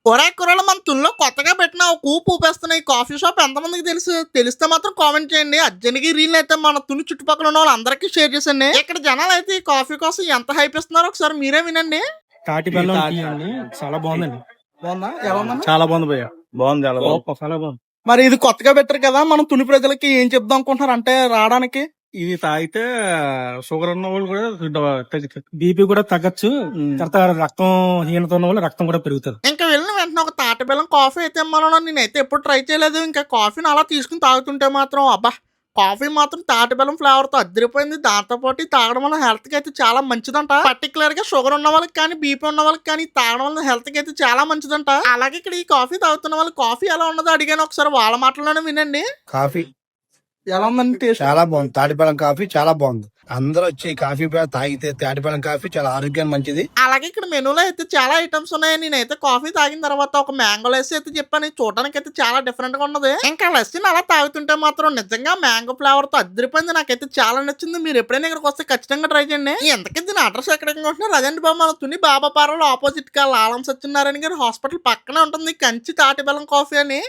ఒరే కుర్రాళ్ళు మన తుల్లో కొత్తగా పెట్టిన ఒక ఊపు ఊపేస్తున్నాయి కాఫీ షాప్ ఎంతమందికి తెలుసు తెలిస్తే మాత్రం కామెంట్ చేయండి. అజ్జనికి రీల్ అయితే మన తుని చుట్టుపక్కల ఉన్న వాళ్ళందరికీ షేర్ చేసండి. ఇక్కడ జనాలు అయితే ఈ కాఫీ కోసం ఎంత హైప్ ఇస్తున్నారో ఒకసారి మీరే వినండి. తాటి బెల్లం టీ అండి, చాలా బాగుందండి. బాగుందా? ఎలా ఉందా? చాలా బాగుంది భయ్య, బాగుంది, చాలా బాగుంది, చాలా బాగుంది. మరి ఇది కొత్తగా పెట్టారు కదా, మనం తుని ప్రజలకి ఏం చెప్దాం అనుకుంటున్నారు అంటే రావడానికి ఇది తాగితే షుగర్ ఉన్న వాళ్ళు కూడా తగ్గుతుంది, బీపీ కూడా తగ్గచ్చు, తర్వాత రక్తం హీనత ఉన్న వాళ్ళు రక్తం కూడా పెరుగుతుంది. ఇంకా వెళ్ళిన వెంటనే ఒక తాటి బెల్లం కాఫీ అయితే ఇమ్మన్నాను. నేనైతే ఎప్పుడు ట్రై చేయలేదు. ఇంకా కాఫీని అలా తీసుకుని తాగుతుంటే మాత్రం అబ్బా, కాఫీ మాత్రం తాటి బెల్లం ఫ్లేవర్ తో అద్దరిపోయింది. దాంతో పాటు ఇది తాగడం వల్ల హెల్త్ కి అయితే చాలా మంచిదంట. పర్టికులర్ గా షుగర్ ఉన్న వాళ్ళకి కానీ బీపీ ఉన్న వాళ్ళకి కానీ తాగడం వల్ల హెల్త్ కి అయితే చాలా మంచిదంట. అలాగే ఇక్కడ ఈ కాఫీ తాగుతున్న వాళ్ళు కాఫీ ఎలా ఉన్నదో అడిగాను, ఒకసారి వాళ్ళ మాటల్లోనే వినండి. కాఫీ ఎలా ఉందండి టేస్ట్? చాలా బాగుంది. తాటిపళ్ళం కాఫీ చాలా బాగుంది. అందరూ వచ్చి కాఫీ తాగితే తాటిపళ్ళం కాఫీ చాలా ఆరోగ్యానికి మంచిది. అలాగే ఇక్కడ మెనూలో అయితే చాలా ఐటమ్స్ ఉన్నాయి. నేనైతే కాఫీ తాగిన తర్వాత ఒక మ్యాంగో లస్సీ అయితే చెప్పాను. చూడడానికి అయితే చాలా డిఫరెంట్ గా ఉన్నది. ఇంకా లస్సీని అలా తాగుతుంటే మాత్రం నిజంగా మ్యాంగో ఫ్లేవర్ తో అద్దరిపోయింది. నాకైతే చాలా నచ్చింది. మీరు ఎప్పుడైనా ఇక్కడికి వస్తే ఖచ్చితంగా ట్రై చేయండి. ఎంతకీ దీని అడ్రస్ ఎక్కడ ఉంటున్నారు అదండి బాబు, మన తుని బాబా పార్లో ఆపోజిట్ గా లాలం సత్యనారాయణ గారి హాస్పిటల్ పక్కనే ఉంటుంది కంచి తాటి బెల్లం కాఫీ అని.